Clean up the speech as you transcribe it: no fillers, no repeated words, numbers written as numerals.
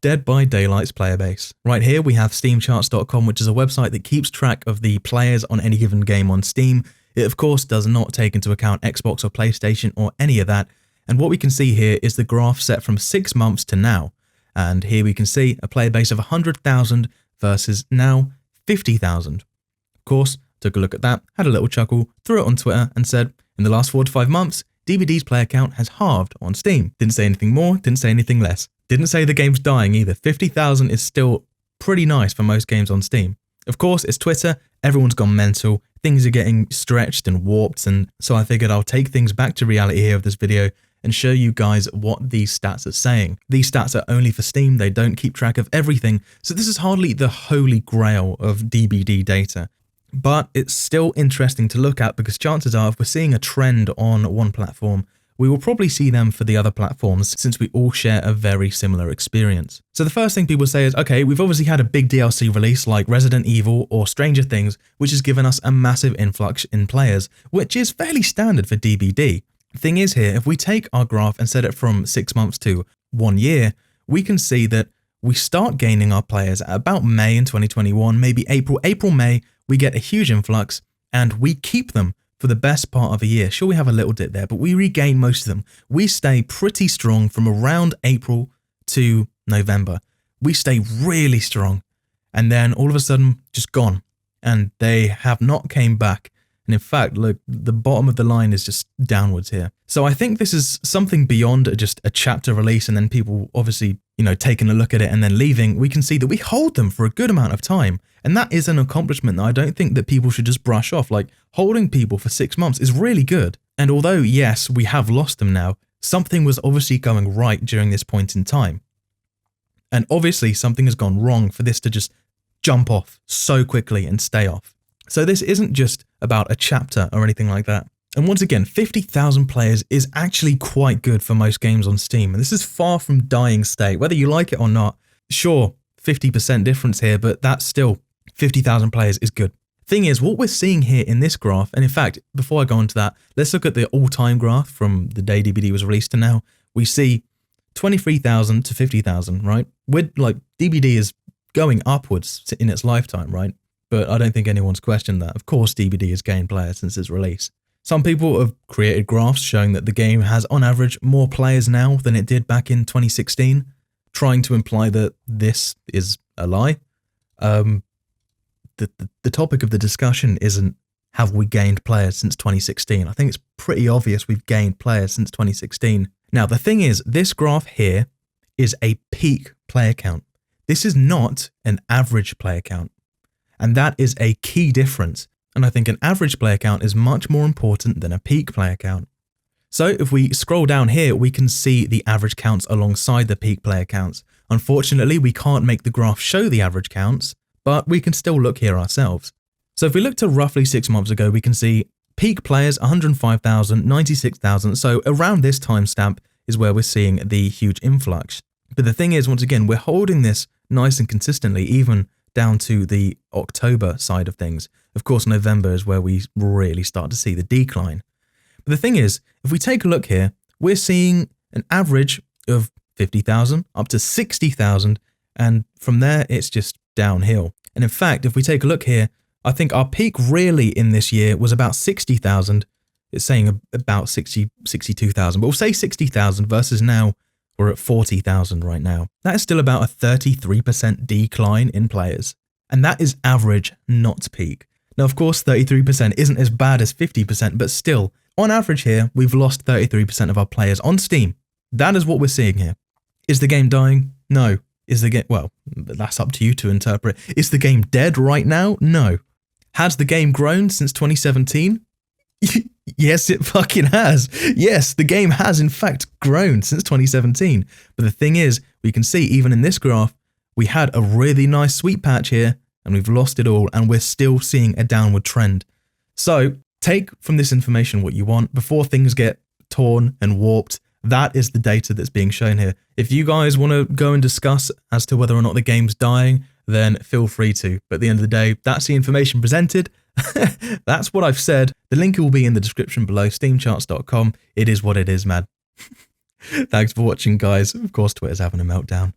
Dead by Daylight's player base. Right here we have steamcharts.com, which is a website that keeps track of the players on any given game on Steam. It of course does not take into account Xbox or PlayStation or any of that. And what we can see here is the graph set from 6 months to now. And here we can see a player base of 100,000 versus now 50,000. Of course, took a look at that, had a little chuckle, threw it on Twitter and said, in the last 4 to 5 months, DBD's player count has halved on Steam. Didn't say anything more, didn't say anything less. Didn't say the game's dying either. 50,000 is still pretty nice for most games on Steam. Of course, it's Twitter, everyone's gone mental, things are getting stretched and warped, and so I figured I'll take things back to reality here of this video and show you guys what these stats are saying. These stats are only for Steam, they don't keep track of everything, so this is hardly the holy grail of DBD data. But it's still interesting to look at because chances are if we're seeing a trend on one platform, we will probably see them for the other platforms since we all share a very similar experience. So the first thing people say is, okay, we've obviously had a big DLC release like Resident Evil or Stranger Things, which has given us a massive influx in players, which is fairly standard for DBD. Thing is here, if we take our graph and set it from 6 months to 1 year, we can see that we start gaining our players at about May in 2021, maybe April, May, we get a huge influx and we keep them for the best part of a year. Sure, we have a little dip there, but we regain most of them. We stay pretty strong from around April to November. We stay really strong. And then all of a sudden, just gone. And they have not came back. And in fact, look, the bottom of the line is just downwards here. So I think this is something beyond just a chapter release and then people obviously, taking a look at it and then leaving. We can see that we hold them for a good amount of time. And that is an accomplishment that I don't think that people should just brush off. Like, holding people for 6 months is really good. And although, yes, we have lost them now, something was obviously going right during this point in time. And obviously something has gone wrong for this to just jump off so quickly and stay off. So this isn't just about a chapter or anything like that. And once again, 50,000 players is actually quite good for most games on Steam. And this is far from dying state, whether you like it or not. Sure, 50% difference here, but that's still 50,000 players is good. Thing is, what we're seeing here in this graph, and in fact, before I go into that, let's look at the all-time graph from the day DBD was released to now. We see 23,000 to 50,000, right? DBD is going upwards in its lifetime, right? But I don't think anyone's questioned that. Of course, DBD has gained players since its release. Some people have created graphs showing that the game has, on average, more players now than it did back in 2016, trying to imply that this is a lie. The topic of the discussion isn't have we gained players since 2016. I think it's pretty obvious we've gained players since 2016. Now, the thing is, this graph here is a peak player count. This is not an average player count. And that is a key difference. And I think an average player count is much more important than a peak player count. So if we scroll down here, we can see the average counts alongside the peak player counts. Unfortunately, we can't make the graph show the average counts, but we can still look here ourselves. So if we look to roughly 6 months ago, we can see peak players 105,000, 96,000. So around this timestamp is where we're seeing the huge influx. But the thing is, once again, we're holding this nice and consistently, even down to the October side of things. Of course, November is where we really start to see the decline. But the thing is, if we take a look here, we're seeing an average of 50,000 up to 60,000, and from there, it's just downhill. And in fact, if we take a look here, I think our peak really in this year was about 60,000. It's saying about 62,000, but we'll say 60,000 versus now we're at 40,000 right now. That is still about a 33% decline in players. And that is average, not peak. Now, of course, 33% isn't as bad as 50%, but still, on average here, we've lost 33% of our players on Steam. That is what we're seeing here. Is the game dying? No. Is the game, well, that's up to you to interpret. Is the game dead right now? No. Has the game grown since 2017? Yes, it fucking has. Yes, the game has in fact grown since 2017. But the thing is, we can see even in this graph, we had a really nice sweet patch here and we've lost it all and we're still seeing a downward trend. So take from this information what you want before things get torn and warped. That is the data that's being shown here. If you guys want to go and discuss as to whether or not the game's dying, then feel free to. But at the end of the day, that's the information presented. That's what I've said. The link will be in the description below, steamcharts.com. It is what it is, man. Thanks for watching, guys. Of course, Twitter's having a meltdown.